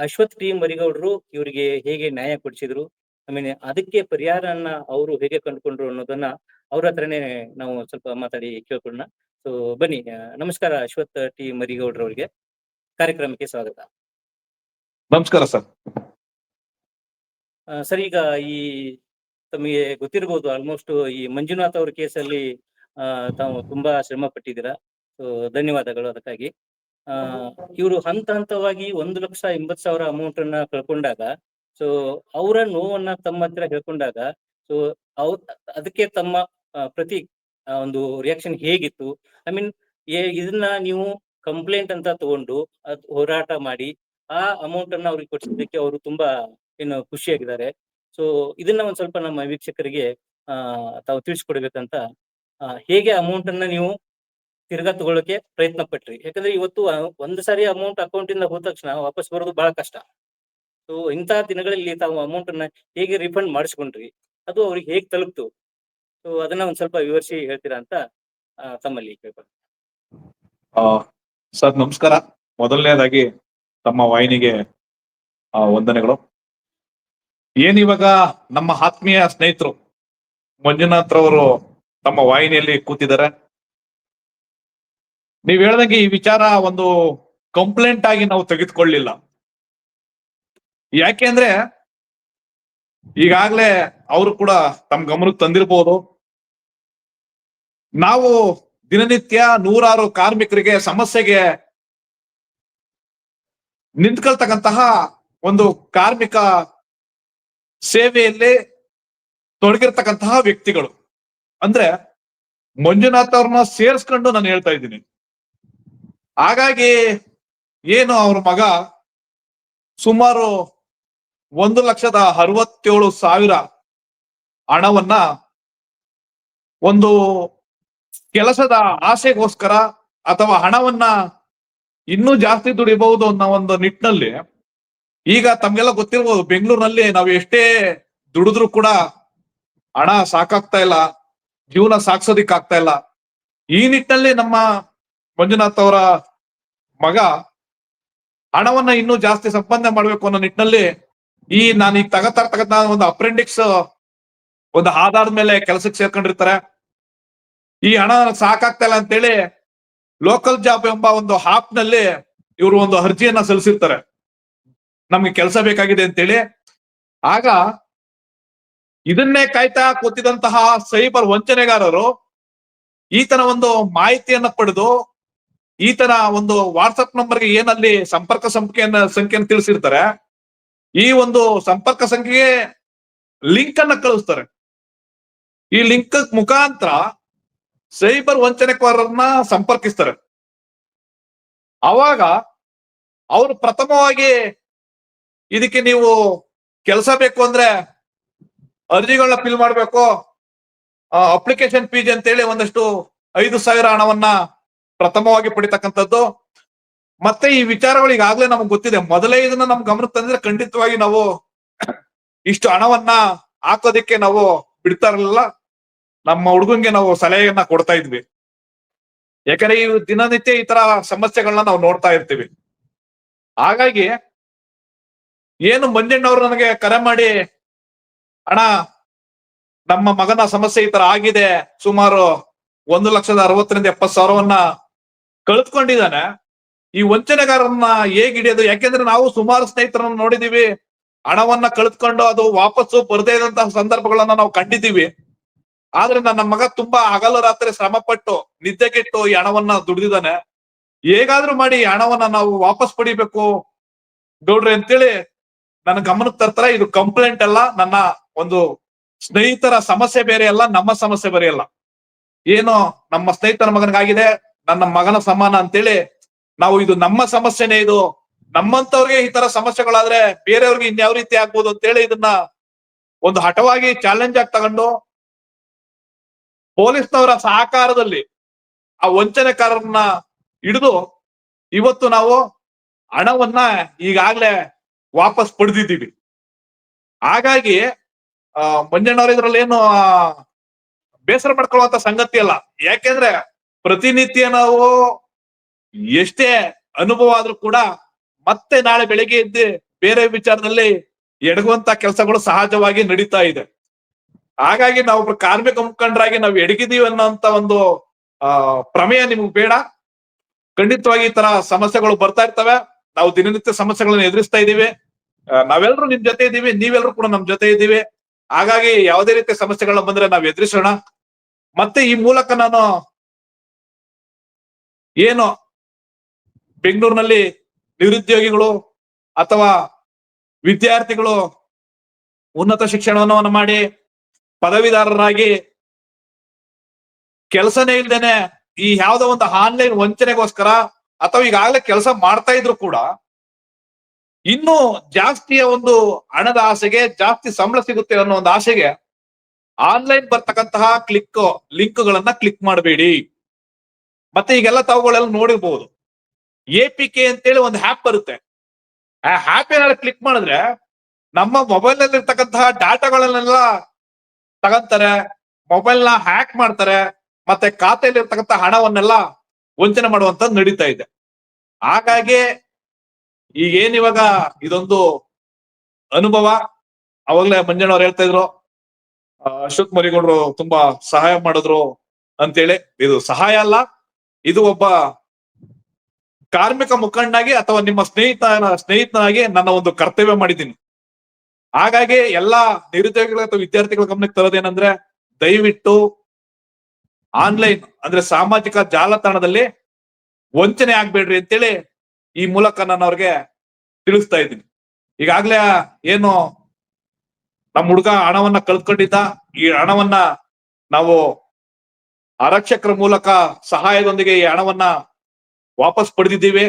ಅಶ್ವಥ್ ಟಿ ಮರಿಗೌಡ್ರು ಇವರಿಗೆ ಹೇಗೆ ನ್ಯಾಯ ಕೊಡಿಸಿದ್ರು, ಆಮೇಲೆ ಅದಕ್ಕೆ ಪರಿಹಾರನ್ನ ಅವರು ಹೇಗೆ ಕಂಡುಕೊಂಡ್ರು ಅನ್ನೋದನ್ನ ಅವ್ರ ಹತ್ರನೇ ನಾವು ಸ್ವಲ್ಪ ಮಾತಾಡಿ ಕೇಳ್ಕೊಳ್ಳೋಣ. ಸೊ ಬನ್ನಿ. ನಮಸ್ಕಾರ ಅಶ್ವಥ್ ಟಿ ಮರಿಗೌಡ್ರವ್ರಿಗೆ, ಕಾರ್ಯಕ್ರಮಕ್ಕೆ ಸ್ವಾಗತ. ನಮಸ್ಕಾರ ಸರ್. ಸರ್, ಈಗ ಈ ತಮಗೆ ಗೊತ್ತಿರಬಹುದು ಆಲ್ಮೋಸ್ಟ್ ಈ ಮಂಜುನಾಥ್ ಅವ್ರ ಕೇಸಲ್ಲಿ ತಾವು ತುಂಬಾ ಶ್ರಮ ಪಟ್ಟಿದ್ದೀರಾ. ಸೊ ಧನ್ಯವಾದಗಳು ಅದಕ್ಕಾಗಿ. ಇವರು ಹಂತ ಹಂತವಾಗಿ 1,80,000 ಅಮೌಂಟ್ ಅನ್ನ ಕಳ್ಕೊಂಡಾಗ ಸೊ ಅವರ ನೋವನ್ನ ತಮ್ಮ ಹತ್ರ ಹೇಳ್ಕೊಂಡಾಗ ಸೊ ಅದಕ್ಕೆ ತಮ್ಮ ಪ್ರತಿ ಒಂದು ರಿಯಾಕ್ಷನ್ ಹೇಗಿತ್ತು? ಐ ಮೀನ್ ಇದನ್ನ ನೀವು ಕಂಪ್ಲೇಂಟ್ ಅಂತ ತಗೊಂಡು ಹೋರಾಟ ಮಾಡಿ ಆ ಅಮೌಂಟ್ ಅನ್ನ ಅವ್ರಿಗೆ ಕೊಡಿಸಿದ್ದಕ್ಕೆ ಅವರು ತುಂಬಾ ಏನು ಖುಷಿಯಾಗಿದ್ದಾರೆ. ಸೊ ಇದನ್ನ ಒಂದ್ ಸ್ವಲ್ಪ ನಮ್ಮ ವೀಕ್ಷಕರಿಗೆ ತಾವು ತಿಳಿಸ್ಕೊಡ್ಬೇಕಂತ, ಹೇಗೆ ಅಮೌಂಟ್ ಅನ್ನ ನೀವು ತಿರ್ಗಾ ತಗೊಳ್ಳಕ್ಕೆ ಪ್ರಯತ್ನ ಪಟ್ರಿ? ಯಾಕಂದ್ರೆ ಇವತ್ತು ಒಂದ್ ಸಾರಿ ಅಮೌಂಟ್ ಅಕೌಂಟ್ ಇಂದ ಹೋದ ತಕ್ಷಣ ವಾಪಸ್ ಬರೋದು ಬಹಳ ಕಷ್ಟ. ಸೊ ಇಂತಹ ದಿನಗಳಲ್ಲಿ ತಾವು ಅಮೌಂಟ್ ಅನ್ನ ಹೇಗೆ ರಿಫಂಡ್ ಮಾಡಿಸ್ಕೊಂಡ್ರಿ, ಅದು ಅವ್ರಿಗೆ ಹೇಗ್ ತಲುಪ್ತು? ಸೊ ಅದನ್ನ ಒಂದ್ ಸ್ವಲ್ಪ ವಿವರಿಸಿ ಹೇಳ್ತೀರಾ ಅಂತ ತಮ್ಮಲ್ಲಿ ಕೇಳ್ಬೋದು. ಸರ್ ನಮಸ್ಕಾರ. ಮೊದಲನೇದಾಗಿ ತಮ್ಮ ವಾಹಿನಿಗೆ ವಂದನೆಗಳು. ಏನಿವಾಗ ನಮ್ಮ ಆತ್ಮೀಯ ಸ್ನೇಹಿತರು ಮಂಜುನಾಥ್ ರವರು ತಮ್ಮ ವಾಹಿನಿಯಲ್ಲಿ ಕೂತಿದ್ದಾರೆ. ನೀವ್ ಹೇಳ್ದಂಗೆ ಈ ವಿಚಾರ ಒಂದು ಕಂಪ್ಲೇಂಟ್ ಆಗಿ ನಾವು ತೆಗೆದುಕೊಳ್ಳಿಲ್ಲ. ಯಾಕೆಂದ್ರೆ ಈಗಾಗ್ಲೇ ಅವರು ಕೂಡ ತಮ್ಮ ಗಮನಕ್ಕೆ ತಂದಿರಬಹುದು, ನಾವು ದಿನನಿತ್ಯ ನೂರಾರು ಕಾರ್ಮಿಕರಿಗೆ ಸಮಸ್ಯೆಗೆ ನಿಂತ್ಕೊಳ್ತಕ್ಕಂತಹ ಒಂದು ಕಾರ್ಮಿಕ ಸೇವೆಯಲ್ಲಿ ತೊಡಗಿರ್ತಕ್ಕಂತಹ ವ್ಯಕ್ತಿಗಳು. ಅಂದ್ರೆ ಮಂಜುನಾಥ್ ಅವ್ರನ್ನ ಸೇರಿಸ್ಕೊಂಡು ನಾನು ಹೇಳ್ತಾ ಇದ್ದೀನಿ. ಹಾಗಾಗಿ ಏನು ಅವ್ರ ಮಗ ಸುಮಾರು 1,67,000 ಹಣವನ್ನ ಒಂದು ಕೆಲಸದ ಆಸೆಗೋಸ್ಕರ ಅಥವಾ ಹಣವನ್ನ ಇನ್ನೂ ಜಾಸ್ತಿ ದುಡಿಬಹುದು ಅನ್ನೋ ಒಂದು ನಿಟ್ಟಿನಲ್ಲಿ, ಈಗ ತಮ್ಗೆಲ್ಲ ಗೊತ್ತಿರ್ಬೋದು, ಬೆಂಗಳೂರಿನಲ್ಲಿ ನಾವು ಎಷ್ಟೇ ದುಡಿದ್ರು ಕೂಡ ಹಣ ಸಾಕಾಗ್ತಾ ಇಲ್ಲ, ಜೀವನ ಸಾಗ್ಸೋದಿಕ್ ಆಗ್ತಾ ಇಲ್ಲ. ಈ ನಿಟ್ಟಿನಲ್ಲಿ ನಮ್ಮ ಮಂಜುನಾಥ್ ಅವರ ಮಗ ಹಣವನ್ನ ಇನ್ನೂ ಜಾಸ್ತಿ ಸಂಪಾದನೆ ಮಾಡ್ಬೇಕು ಅನ್ನೋ ನಿಟ್ಟಿನಲ್ಲಿ ನಾನು ಈಗ ತಗತ ಒಂದು ಅಪ್ರೆಂಡಿಕ್ಸ್ ಒಂದು ಆಧಾರದ ಮೇಲೆ ಕೆಲಸಕ್ಕೆ ಸೇರ್ಕೊಂಡಿರ್ತಾರೆ. ಈ ಹಣ ಸಾಕಾಗ್ತಾ ಇಲ್ಲ ಅಂತೇಳಿ ಲೋಕಲ್ ಜಾಬ್ ಎಂಬ ಒಂದು ಆಪ್ ನಲ್ಲಿ ಇವರು ಒಂದು ಅರ್ಜಿಯನ್ನ ಸಲ್ಲಿಸಿರ್ತಾರೆ, ನಮ್ಗೆ ಕೆಲಸ ಬೇಕಾಗಿದೆ ಅಂತೇಳಿ. ಆಗ ಇದನ್ನೇ ಕಾಯ್ತಾ ಕೂತಿದಂತಹ ಸೈಬರ್ ವಂಚನೆಗಾರರು ಈ ತರ ಒಂದು ಮಾಹಿತಿಯನ್ನ ಪಡೆದು ಈ ತರ ಒಂದು ವಾಟ್ಸಪ್ ನಂಬರ್ಗೆ ಏನಲ್ಲಿ ಸಂಪರ್ಕ ಸಂಖ್ಯೆಯನ್ನು ತಿಳಿಸಿರ್ತಾರೆ, ಈ ಒಂದು ಸಂಪರ್ಕ ಸಂಖ್ಯೆಗೆ ಲಿಂಕ್ ಅನ್ನ ಕಳಿಸ್ತಾರೆ. ಈ ಲಿಂಕ್ ಮುಖಾಂತರ ಸೈಬರ್ ವಂಚನೆಕಾರರನ್ನ ಸಂಪರ್ಕಿಸ್ತಾರೆ. ಅವಾಗ ಅವರು ಪ್ರಥಮವಾಗಿ ಇದಕ್ಕೆ ನೀವು ಕೆಲಸ ಬೇಕು ಅಂದ್ರೆ ಅರ್ಜಿಗಳನ್ನ ಫಿಲ್ ಮಾಡ್ಬೇಕು, ಅಪ್ಲಿಕೇಶನ್ ಫೀಸ್ ಅಂತೇಳಿ ಒಂದಷ್ಟು 5,000 ಹಣವನ್ನ ಪ್ರಥಮವಾಗಿ ಪಡಿತಕ್ಕಂಥದ್ದು. ಮತ್ತೆ ಈ ವಿಚಾರಗಳು ಈಗಾಗಲೇ ನಮ್ಗೆ ಗೊತ್ತಿದೆ. ಮೊದಲೇ ಇದನ್ನ ನಮ್ ಗಮನಕ್ಕೆ ತಂದ್ರೆ ಖಂಡಿತವಾಗಿ ನಾವು ಇಷ್ಟು ಹಣವನ್ನ ಹಾಕೋದಿಕ್ಕೆ ನಾವು ಬಿಡ್ತಾ ಇರಲಿಲ್ಲ. ನಮ್ಮ ಹುಡುಗನ್ಗೆ ನಾವು ಸಲಹೆಯನ್ನ ಕೊಡ್ತಾ ಇದ್ವಿ. ಯಾಕಂದ್ರೆ ಈ ದಿನನಿತ್ಯ ಈ ತರ ಸಮಸ್ಯೆಗಳನ್ನ ನಾವು ನೋಡ್ತಾ ಇರ್ತೀವಿ. ಹಾಗಾಗಿ ಏನು ಮಂಜಣ್ಣವ್ರು ನನಗೆ ಕರೆ ಮಾಡಿ, ಅಣ್ಣ ನಮ್ಮ ಮಗನ ಸಮಸ್ಯೆ ಈ ತರ ಆಗಿದೆ, ಸುಮಾರು 1,60,000-70,000 ಕಳೆದುಕೊಂಡಿದ್ದಾನೆ, ಈ ವಂಚನೆಗಾರರನ್ನ ಹೇಗ್ ಹಿಡಿಯೋದು? ಯಾಕೆಂದ್ರೆ ನಾವು ಸುಮಾರು ಸ್ನೇಹಿತರನ್ನ ನೋಡಿದೀವಿ, ಹಣವನ್ನ ಕಳೆದುಕೊಂಡು ಅದು ವಾಪಸ್ಸು ಬರದೇ ಇದ್ದಂತಹ ಸಂದರ್ಭಗಳನ್ನ ನಾವು ಕಂಡಿದ್ದೀವಿ. ಆದ್ರೆ ನನ್ನ ಮಗ ತುಂಬಾ ಹಗಲು ರಾತ್ರಿ ಶ್ರಮ ಪಟ್ಟು ನಿದ್ದೆಗೆಟ್ಟು ಈ ಹಣವನ್ನ ದುಡಿದಿದ್ದಾನೆ, ಹೇಗಾದ್ರೂ ಮಾಡಿ ಈ ಹಣವನ್ನ ನಾವು ವಾಪಸ್ ಪಡಿಬೇಕು ಗೌಡ್ರಿ ಅಂತೇಳಿ ನನ್ನ ಗಮನಕ್ಕೆ ತರ್ತಾರೆ. ಇದು ಕಂಪ್ಲೇಂಟ್ ಅಲ್ಲ, ನನ್ನ ಒಂದು ಸ್ನೇಹಿತರ ಸಮಸ್ಯೆ ಬೇರೆ ಅಲ್ಲ, ನಮ್ಮ ಸಮಸ್ಯೆ ಬೇರೆ ಅಲ್ಲ. ಏನು ನಮ್ಮ ಸ್ನೇಹಿತರ ಮಗನಿಗಾಗಿದೆ, ನನ್ನ ಮಗನ ಸಮಾನ ಅಂತೇಳಿ ನಾವು ಇದು ನಮ್ಮ ಸಮಸ್ಯೆನೇ, ಇದು ನಮ್ಮಂತವ್ರಿಗೆ ಈ ತರ ಸಮಸ್ಯೆಗಳಾದ್ರೆ ಬೇರೆಯವ್ರಿಗೆ ಇನ್ಯಾವ ರೀತಿ ಆಗ್ಬೋದು ಅಂತೇಳಿ ಇದನ್ನ ಒಂದು ಹಠವಾಗಿ ಚಾಲೆಂಜ್ ಆಗಿ ತಗೊಂಡು ಪೊಲೀಸ್ನವರ ಸಹಕಾರದಲ್ಲಿ ಆ ವಂಚನೆಕಾರರನ್ನ ಹಿಡಿದು ಇವತ್ತು ನಾವು ಹಣವನ್ನ ಈಗಾಗ್ಲೇ ವಾಪಸ್ ಪಡೆದಿದ್ದೀವಿ. ಹಾಗಾಗಿ ಮಂಜಣ್ಣವ್ರ ಇದ್ರಲ್ಲಿ ಏನು ಬೇಸರ ಪಡ್ಕೊಳ್ಳುವಂತ ಸಂಗತಿ ಅಲ್ಲ. ಯಾಕೆಂದ್ರೆ ಪ್ರತಿನಿತ್ಯ ನಾವು ಎಷ್ಟೇ ಅನುಭವ ಆದ್ರೂ ಕೂಡ ಮತ್ತೆ ನಾಳೆ ಬೆಳಿಗ್ಗೆ ಎದ್ದು ಬೇರೆ ವಿಚಾರದಲ್ಲಿ ಎಡಗುವಂತ ಕೆಲಸಗಳು ಸಹಜವಾಗಿ ನಡೀತಾ ಇದೆ. ಹಾಗಾಗಿ ನಾವು ಕಾರ್ಮಿಕ ಮುಖಂಡರಾಗಿ ನಾವು ಎಡಗಿದೀವಿ ಅನ್ನೋಂತ ಒಂದು ಪ್ರಮೇಯ ನಿಮ್ಗೆ ಬೇಡ. ಖಂಡಿತವಾಗಿ ಈ ತರ ಸಮಸ್ಯೆಗಳು ಬರ್ತಾ ಇರ್ತವೆ. ನಾವು ದಿನನಿತ್ಯ ಸಮಸ್ಯೆಗಳನ್ನ ಎದುರಿಸ್ತಾ ಇದ್ದೀವಿ. ನಾವೆಲ್ಲರೂ ನಿಮ್ ಜೊತೆ ಇದ್ದೀವಿ, ನೀವೆಲ್ಲರೂ ಕೂಡ ನಮ್ ಜೊತೆ ಇದ್ದೀವಿ. ಹಾಗಾಗಿ ಯಾವುದೇ ರೀತಿಯ ಸಮಸ್ಯೆಗಳನ್ನ ಬಂದ್ರೆ ನಾವು ಎದುರಿಸೋಣ. ಮತ್ತೆ ಈ ಮೂಲಕ ನಾನು ಏನು ಬೆಂಗಳೂರಿನಲ್ಲಿ ನಿರುದ್ಯೋಗಿಗಳು ಅಥವಾ ವಿದ್ಯಾರ್ಥಿಗಳು ಉನ್ನತ ಶಿಕ್ಷಣವನ್ನು ಮಾಡಿ ಪದವೀಧರರಾಗಿ ಕೆಲಸನೇ ಇಲ್ದೇನೆ ಈ ಯಾವ್ದೋ ಒಂದು ಆನ್ಲೈನ್ ವಂಚನೆಗೋಸ್ಕರ ಅಥವಾ ಈಗಾಗಲೇ ಕೆಲಸ ಮಾಡ್ತಾ ಇದ್ರು ಕೂಡ ಇನ್ನೂ ಜಾಸ್ತಿಯ ಒಂದು ಹಣದ ಆಸೆಗೆ, ಜಾಸ್ತಿ ಸಂಬಳ ಸಿಗುತ್ತೆ ಅನ್ನೋ ಒಂದು ಆಸೆಗೆ ಆನ್ಲೈನ್ ಬರ್ತಕ್ಕಂತಹ ಲಿಂಕ್ಗಳನ್ನ ಕ್ಲಿಕ್ ಮಾಡಬೇಡಿ. ಮತ್ತೆ ಈಗೆಲ್ಲ ತಾವುಗಳೆಲ್ಲ ನೋಡಿರ್ಬಹುದು, APK ಅಂತೇಳಿ ಒಂದು ಆ್ಯಪ್ ಬರುತ್ತೆ. ಆ ಆ್ಯಪ್ ಏನಾದ್ರು ಕ್ಲಿಕ್ ಮಾಡಿದ್ರೆ ನಮ್ಮ ಮೊಬೈಲ್ ನಲ್ಲಿ ಇರ್ತಕ್ಕಂತಹ ಡಾಟಾಗಳನ್ನೆಲ್ಲ ತಗೊಂತಾರೆ, ಮೊಬೈಲ್ ನ ಹ್ಯಾಕ್ ಮಾಡ್ತಾರೆ, ಮತ್ತೆ ಖಾತೆಯಲ್ಲಿ ಇರ್ತಕ್ಕಂಥ ಹಣವನ್ನೆಲ್ಲ ವಂಚನೆ ಮಾಡುವಂತದ್ದು ನಡೀತಾ ಇದೆ. ಹಾಗಾಗಿ ಈಗೇನ್ ಇವಾಗ ಇದೊಂದು ಅನುಭವ, ಅವಾಗ್ಲೇ ಮಂಜಣ್ಣವ್ರು ಹೇಳ್ತಾ ಇದ್ರು, ಅಶೋಕ್ ಮರಿಗೌಡರು ತುಂಬಾ ಸಹಾಯ ಮಾಡಿದ್ರು ಅಂತೇಳಿ. ಇದು ಸಹಾಯ ಅಲ್ಲ, ಇದು ಒಬ್ಬ ಕಾರ್ಮಿಕ ಮುಖಂಡನಾಗಿ ಅಥವಾ ನಿಮ್ಮ ಸ್ನೇಹಿತನಾಗಿ ನನ್ನ ಒಂದು ಕರ್ತವ್ಯ ಮಾಡಿದ್ದೀನಿ. ಹಾಗಾಗಿ ಎಲ್ಲಾ ನಿರುದ್ಯೋಗಿಗಳ ಅಥವಾ ವಿದ್ಯಾರ್ಥಿಗಳ ಗಮನಕ್ಕೆ ತರೋದೇನಂದ್ರೆ, ದಯವಿಟ್ಟು ಆನ್ಲೈನ್ ಅಂದ್ರೆ ಸಾಮಾಜಿಕ ಜಾಲತಾಣದಲ್ಲಿ ವಂಚನೆ ಆಗ್ಬೇಡ್ರಿ ಅಂತೇಳಿ ಈ ಮೂಲಕ ನಾನು ಅವ್ರಿಗೆ ತಿಳಿಸ್ತಾ ಇದ್ದೀನಿ. ಈಗಾಗ್ಲೇ ಏನು ನಮ್ಮ ಹುಡುಗ ಹಣವನ್ನ ಕಳ್ಕೊಂಡಿದ್ದ, ಈ ಹಣವನ್ನ ನಾವು ಆರಕ್ಷಕರ ಮೂಲಕ ಸಹಾಯದೊಂದಿಗೆ ಈ ಹಣವನ್ನ ವಾಪಸ್ ಪಡೆದಿದ್ದೀವಿ.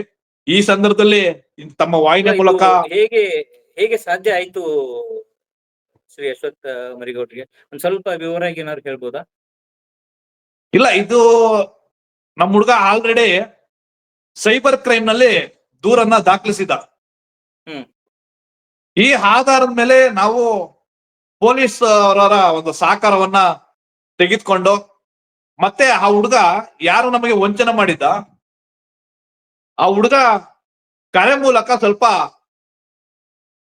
ಈ ಸಂದರ್ಭದಲ್ಲಿ ತಮ್ಮ ವಾಹಿನಿ ಇದು ಮೂಲಕ ಹೇಗೆ ಹೇಗೆ ಸಾಧ್ಯ ಆಯ್ತು ಶ್ರೀ ಅಶ್ವಥ್ ಮರಿಗೌಡ್ರಿಗೆ? ಒಂದ್ ಸ್ವಲ್ಪ ವಿವರವಾಗಿ ಏನಾದ್ರು ಹೇಳ್ಬೋದಾ? ಇಲ್ಲ, ಇದು ನಮ್ಮ ಹುಡುಗ ಆಲ್ರೆಡಿ ಸೈಬರ್ ಕ್ರೈಮ್ ನಲ್ಲಿ ದೂರನ್ನ ದಾಖಲಿಸಿದ. ಹ್ಮ್. ಈ ಆಧಾರದ ಮೇಲೆ ನಾವು ಪೊಲೀಸ್ ಅವರ ಒಂದು ಸಹಕಾರವನ್ನ ತೆಗೆದುಕೊಂಡು, ಮತ್ತೆ ಆ ಹುಡುಗ ಯಾರು ನಮಗೆ ವಂಚನೆ ಮಾಡಿದ್ದ, ಆ ಹುಡುಗ ಕರೆ ಮೂಲಕ ಸ್ವಲ್ಪ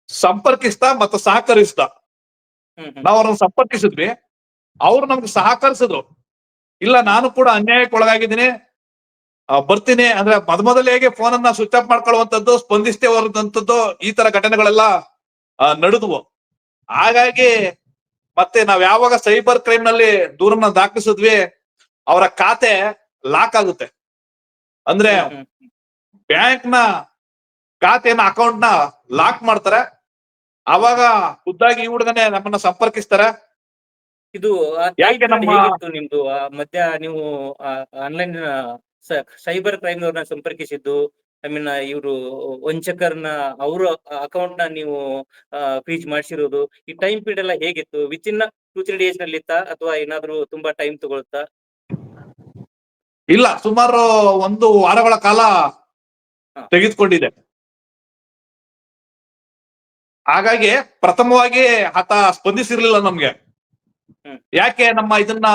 ಸಂಪರ್ಕಿಸ್ತಾ ಮತ್ತು ಸಹಕರಿಸ್ದ. ಹ್ಮ್. ಹ್ಮ್. ನಾವು ಅವ್ರನ್ನ ಸಂಪರ್ಕಿಸಿದ್ವಿ, ಅವ್ರು ನಮ್ಗೆ ಸಹಕರಿಸಿದ್ರು. ಇಲ್ಲ, ನಾನು ಕೂಡ ಅನ್ಯಾಯಕ್ಕೆ ಒಳಗಾಗಿದ್ದೀನಿ, ಬರ್ತೀನಿ ಅಂದ್ರೆ ಮೊದಲೇ ಹೇಗೆ ಫೋನ್ ಅನ್ನ ಸ್ವಿಚ್ ಆಫ್ ಮಾಡ್ಕೊಳ್ಳುವಂತದ್ದು, ಸ್ಪಂದಿಸ್ತೇ ಹೊರದಂತದ್ದು, ಈ ತರ ಘಟನೆಗಳೆಲ್ಲ ನಡೆದ್ವು. ಹಾಗಾಗಿ ಮತ್ತೆ ನಾವ್ ಯಾವಾಗ ಸೈಬರ್ ಕ್ರೈಮ್ ನಲ್ಲಿ ದೂರನ್ನ ದಾಖಲಿಸಿದ್ವಿ, ಅವರ ಖಾತೆ ಲಾಕ್ ಆಗುತ್ತೆ. ಅಂದ್ರೆ ಹ್ಮ್. ಬ್ಯಾಂಕ್ ನ ಖಾತೆನ ಅಕೌಂಟ್ ನ ಲಾಕ್ ಮಾಡ್ತಾರೆ. ಅವಾಗ ಖುದ್ದಾಗಿ ಈ ಹುಡುಗನೇ ನಮ್ಮನ್ನ ಸಂಪರ್ಕಿಸ್ತಾರೆ. ಇದು ಯಾಕೆ ನಮ್ಮ ಹೇಗಿತ್ತು ನಿಮ್ದು? ಮಧ್ಯ ನೀವು ಆನ್ಲೈನ್ ಸೈಬರ್ ಕ್ರೈಮ್ ಅವ್ರನ್ನ ಸಂಪರ್ಕಿಸಿದ್ದು, ಐ ಮೀನ್ ಇವರು ವಂಚಕರನ್ನ ಅವ್ರ ಅಕೌಂಟ್ ನ ನೀವು ಫ್ರೀಜ್ ಮಾಡಿಸಿರೋದು, ಈ ಟೈಮ್ ಪೀರಿಯಡ್ ಎಲ್ಲ ಹೇಗಿತ್ತು? ವಿತ್ ಇನ್ 2-3 ಡೇಸ್ ನಲ್ಲಿ ಇತ್ತಾ ಅಥವಾ ಏನಾದ್ರು ತುಂಬಾ ಟೈಮ್ ತಗೊಳ್ತಾ? ಇಲ್ಲ, ಸುಮಾರು 1 ವಾರಗಳ ಕಾಲ ಹಾ. ತೆಗೆದುಕೊಂಡಿದೆ. ಹಾಗಾಗಿ ಪ್ರಥಮವಾಗಿ ಆತ ಸ್ಪಂದಿಸಿರ್ಲಿಲ್ಲ ನಮ್ಗೆ. ಹ್ಮ್. ಯಾಕೆ ನಮ್ಮ ಇದನ್ನ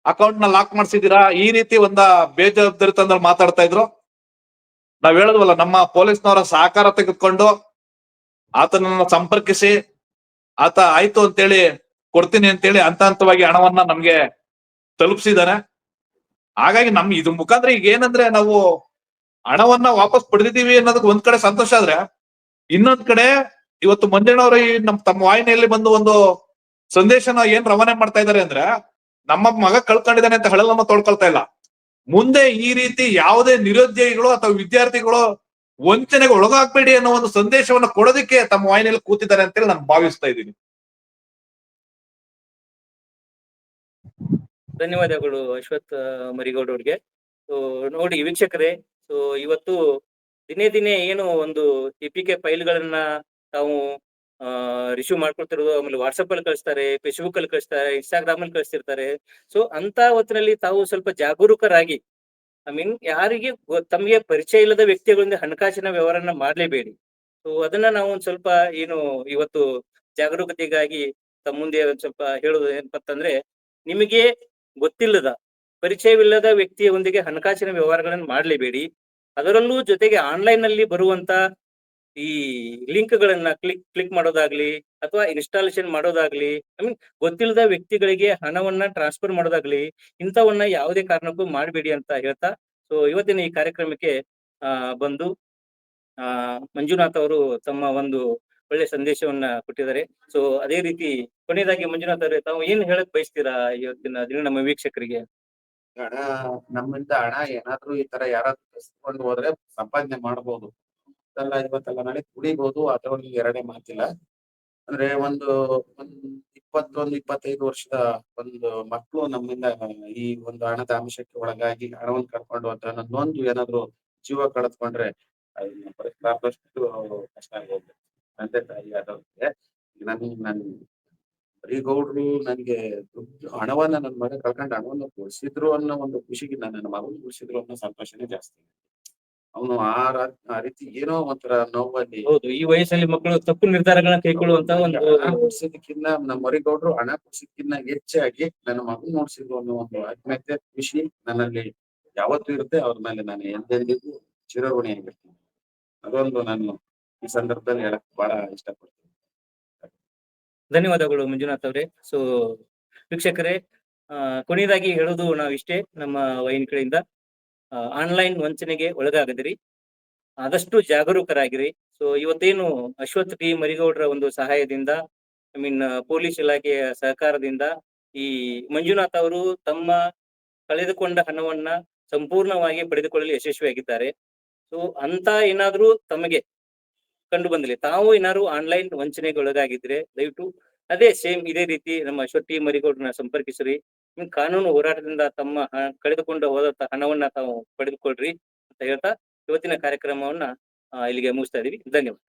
ಅಕೌಂಟ್ ನ ಲಾಕ್ ಮಾಡ್ಸಿದೀರಾ, ಈ ರೀತಿ ಬೇಜವಾಬ್ದಾರಿತನದಲ್ಲಿ ಮಾತಾಡ್ತಾ ಇದ್ರು. ನಾವ್ ಹೇಳಿದ್ವಲ್ಲ, ನಮ್ಮ ಪೊಲೀಸ್ನವರ ಸಹಕಾರ ತೆಗೆದುಕೊಂಡು ಆತನನ್ನ ಸಂಪರ್ಕಿಸಿ, ಆತ ಆಯ್ತು ಅಂತೇಳಿ ಕೊಡ್ತೀನಿ ಅಂತೇಳಿ ಹಂತ ಹಂತವಾಗಿ ಹಣವನ್ನ ನಮ್ಗೆ ತಲುಪಿಸಿದಾನೆ. ಹಾಗಾಗಿ ಇದ್ರ ಮುಖಾಂತರ ಈಗ ಏನಂದ್ರೆ, ನಾವು ಹಣವನ್ನ ವಾಪಸ್ ಪಡೆದಿದ್ದೀವಿ ಅನ್ನೋದಕ್ಕೆ ಒಂದ್ ಕಡೆ ಸಂತೋಷ ಆದ್ರೆ, ಇನ್ನೊಂದ್ ಕಡೆ ಇವತ್ತು ಮಂಜಣ್ಣವರು ಈ ತಮ್ಮ ವಾಹಿನಿಯಲ್ಲಿ ಬಂದು ಒಂದು ಸಂದೇಶನ ಏನ್ ರವಾನೆ ಮಾಡ್ತಾ ಇದಾರೆ ಅಂದ್ರೆ, ನಮ್ಮ ಮಗ ಕಳ್ಕೊಂಡಿದ್ದಾನೆ ಅಂತ ಹಳಲನ್ನ ತೊಳ್ಕೊಳ್ತಾ ಇಲ್ಲ. ಮುಂದೆ ಈ ರೀತಿ ಯಾವುದೇ ನಿರುದ್ಯೋಗಿಗಳು ಅಥವಾ ವಿದ್ಯಾರ್ಥಿಗಳು ವಂಚನೆಗೆ ಒಳಗಾಗ್ಬೇಡಿ ಅನ್ನೋ ಒಂದು ಸಂದೇಶವನ್ನ ಕೊಡೋದಕ್ಕೆ ತಮ್ಮ ವಾಹಿನಿಯಲ್ಲಿ ಕೂತಿದ್ದಾರೆ ಅಂತೇಳಿ ನಾನು ಭಾವಿಸ್ತಾ ಇದ್ದೀನಿ. ಧನ್ಯವಾದಗಳು ಅಶ್ವಥ್ ಮರಿಗೌಡ್ ಅವ್ರಿಗೆ. ಸೊ ನೋಡಿ ವೀಕ್ಷಕರೇ, ಸೊ ಇವತ್ತು ದಿನೇ ದಿನೇ ಏನು ಒಂದು APK ಫೈಲ್ಗಳನ್ನ ತಾವು ರಿಸೀವ್ ಮಾಡ್ಕೊಳ್ತಿರೋದು, ಆಮೇಲೆ ವಾಟ್ಸಪ್ ಅಲ್ಲಿ ಕಳಿಸ್ತಾರೆ, ಫೇಸ್ಬುಕ್ ಅಲ್ಲಿ ಕಳಿಸ್ತಾರೆ, ಇನ್ಸ್ಟಾಗ್ರಾಮ್ ಅಲ್ಲಿ ಕಳಿಸ್ತಿರ್ತಾರೆ. ಸೊ ಅಂತ ಹೊತ್ತಿನಲ್ಲಿ ತಾವು ಸ್ವಲ್ಪ ಜಾಗರೂಕರಾಗಿ, ಐ ಮೀನ್ ಯಾರಿಗೆ ತಮಗೆ ಪರಿಚಯ ಇಲ್ಲದ ವ್ಯಕ್ತಿಗಳಿಂದ ಹಣಕಾಸಿನ ವ್ಯವಹಾರನ ಮಾಡ್ಲೇಬೇಡಿ. ಸೊ ಅದನ್ನ ನಾವು ಒಂದ್ ಸ್ವಲ್ಪ ಏನು ಇವತ್ತು ಜಾಗರೂಕತೆಗಾಗಿ ತಮ್ಮ ಮುಂದೆ ಒಂದ್ ಸ್ವಲ್ಪ ಹೇಳೋದು ಏನಪ್ಪಾ ಅಂತಂದ್ರೆ, ನಿಮಗೆ ಗೊತ್ತಿಲ್ಲದ ಪರಿಚಯವಿಲ್ಲದ ವ್ಯಕ್ತಿಯೊಂದಿಗೆ ಹಣಕಾಸಿನ ವ್ಯವಹಾರಗಳನ್ನು ಮಾಡಲೇಬೇಡಿ. ಅದರಲ್ಲೂ ಜೊತೆಗೆ ಆನ್ಲೈನ್ ನಲ್ಲಿ ಬರುವಂತ ಈ ಲಿಂಕ್ ಗಳನ್ನ ಕ್ಲಿಕ್ ಮಾಡೋದಾಗ್ಲಿ ಅಥವಾ ಇನ್ಸ್ಟಾಲೇಷನ್ ಮಾಡೋದಾಗ್ಲಿ, ಐ ಮೀನ್ ಗೊತ್ತಿಲ್ಲದ ವ್ಯಕ್ತಿಗಳಿಗೆ ಹಣವನ್ನ ಟ್ರಾನ್ಸ್ಫರ್ ಮಾಡೋದಾಗ್ಲಿ, ಇಂಥವನ್ನ ಯಾವುದೇ ಕಾರಣಕ್ಕೂ ಮಾಡಬೇಡಿ ಅಂತ ಹೇಳ್ತಾ, ಸೊ ಇವತ್ತಿನ ಈ ಕಾರ್ಯಕ್ರಮಕ್ಕೆ ಬಂದು ಮಂಜುನಾಥ್ ಅವರು ತಮ್ಮ ಒಂದು ಒಳ್ಳೆ ಸಂದೇಶವನ್ನ ಕೊಟ್ಟಿದ್ದಾರೆ. ಸೊ ಅದೇ ರೀತಿ ಕೊನೆಯದಾಗಿ ಮಂಜುನಾಥ್ ಅವರೇ, ತಾವು ಏನ್ ಹೇಳಕ್ ಬಯಸ್ತೀರಾ ಇವತ್ತಿನ ದಿನ ನಮ್ಮ ವೀಕ್ಷಕರಿಗೆ? ಹಣ ನಮ್ಮಿಂದ ಹಣ ಏನಾದ್ರು ಈ ತರ ಯಾರಾದ್ರೂ ಕಸ್ಕೊಂಡು ಹೋದ್ರೆ ಸಂಪಾದನೆ ಮಾಡ್ಬೋದು. ಇವತ್ತಲ್ಲ ನಾಳೆ ದುಡಿಬಹುದು, ಅದ್ರಲ್ಲಿ ಎರಡೇ ಮಾತಿಲ್ಲ. ಅಂದ್ರೆ ಒಂದ್ 21-25 ವರ್ಷದ ಒಂದು ಮಕ್ಕಳು ನಮ್ಮಿಂದ ಈ ಒಂದು ಹಣದ ಅಂಶಕ್ಕೆ ಒಳಗಾಗಿ ಹಣವನ್ನು ಕಳ್ಕೊಂಡು ಅಂತ ನೊಂದು ಏನಾದ್ರು ಜೀವ ಕಳೆದುಕೊಂಡ್ರೆ ಅದನ್ನ ಪರಿಸ್ಥಿತಿ ಕಷ್ಟ ಆಗೋದು. ತಂದೆ ತಾಯಿ ಆದವ್ರಿಗೆ ನನ್ ಮರಿಗೌಡ್ರು ನನ್ಗೆ ಹಣವನ್ನ ನನ್ನ ಮಗ ಕಳ್ಕೊಂಡು ಹಣವನ್ನ ಕೊಡ್ಸಿದ್ರು ಅನ್ನೋ ಒಂದು ಖುಷಿಗೆ ನನ್ನ ಮಗನ್ ಕೊಡ್ಸಿದ್ರು ಅನ್ನೋ ಸಂತೋಷನೇ ಜಾಸ್ತಿ. ಅವನು ಆ ರೀತಿ ಏನೋ ಒಂಥರ ನೋವಲ್ಲಿ ಹೌದು, ಈ ವಯಸ್ಸಲ್ಲಿ ಮಕ್ಕಳು ತಪ್ಪು ನಿರ್ಧಾರಗಳನ್ನ ಕೈಗೊಳ್ಳುವಂತ ಒಂದು ಹಣ ಕೊಡ್ಸಿದಕ್ಕಿಂತ ನಮ್ಮ ಮರಿಗೌಡ್ರು ಹಣ ಕೊಡ್ಸಿದ್ಕಿನ್ನ ಹೆಚ್ಚಾಗಿ ನನ್ನ ಮಗನ್ ನೋಡ್ಸಿದ್ರು ಅನ್ನೋ ಒಂದು ಆತ್ಮೀಯತೆ, ಖುಷಿ ನನ್ನಲ್ಲಿ ಯಾವತ್ತೂ ಇರುತ್ತೆ. ಅವ್ರ ಮೇಲೆ ನಾನು ಎಂದೆಂದಿಗೂ ಚಿರಋಣಿಯಾಗಿರ್ತೀನಿ. ಅದೊಂದು ನಾನು ಈ ಸಂದರ್ಭದಲ್ಲಿ ಹೇಳಕ್ ಬಹಳ ಇಷ್ಟಪಡ್ತೀನಿ. ಧನ್ಯವಾದಗಳು ಮಂಜುನಾಥ್ ಅವರೇ. ಸೊ ವೀಕ್ಷಕರೇ, ಕೊನೆಯದಾಗಿ ಹೇಳೋದು ನಾವಿಷ್ಟೇ, ನಮ್ಮ ವೈನ್ ಕಡೆಯಿಂದ ಆನ್ಲೈನ್ ವಂಚನೆಗೆ ಒಳಗಾಗದಿರಿ, ಆದಷ್ಟು ಜಾಗರೂಕರಾಗಿರಿ. ಸೊ ಇವತ್ತೇನು ಅಶ್ವಥ್ ಟಿ ಮರಿಗೌಡ್ರ ಒಂದು ಸಹಾಯದಿಂದ, ಐ ಮೀನ್ ಪೊಲೀಸ್ ಇಲಾಖೆಯ ಸಹಕಾರದಿಂದ ಈ ಮಂಜುನಾಥ್ ಅವರು ತಮ್ಮ ಕಳೆದುಕೊಂಡ ಹಣವನ್ನ ಸಂಪೂರ್ಣವಾಗಿ ಪಡೆದುಕೊಳ್ಳಲು ಯಶಸ್ವಿಯಾಗಿದ್ದಾರೆ. ಸೊ ಅಂತ ಏನಾದ್ರೂ ತಮಗೆ ಕಂಡು ಬಂದಿಲ್ಲ. ತಾವು ಏನಾದ್ರು ಆನ್ಲೈನ್ ವಂಚನೆಗೆ ಒಳಗಾಗಿದ್ರೆ ದಯವಿಟ್ಟು ಅದೇ ಸೇಮ್ ಇದೇ ರೀತಿ ನಮ್ಮ ಶೆಟ್ಟಿ ಮರಿಗೌಡ್ರನ್ನ ಸಂಪರ್ಕಿಸ್ರಿ. ಕಾನೂನು ಹೋರಾಟದಿಂದ ತಮ್ಮ ಕಳೆದುಕೊಂಡು ಹೋದಂತ ಹಣವನ್ನ ತಾವು ಪಡೆದುಕೊಳ್ರಿ ಅಂತ ಹೇಳ್ತಾ ಇವತ್ತಿನ ಕಾರ್ಯಕ್ರಮವನ್ನ ಇಲ್ಲಿಗೆ ಮುಗಿಸ್ತಾ ಇದೀವಿ. ಧನ್ಯವಾದ.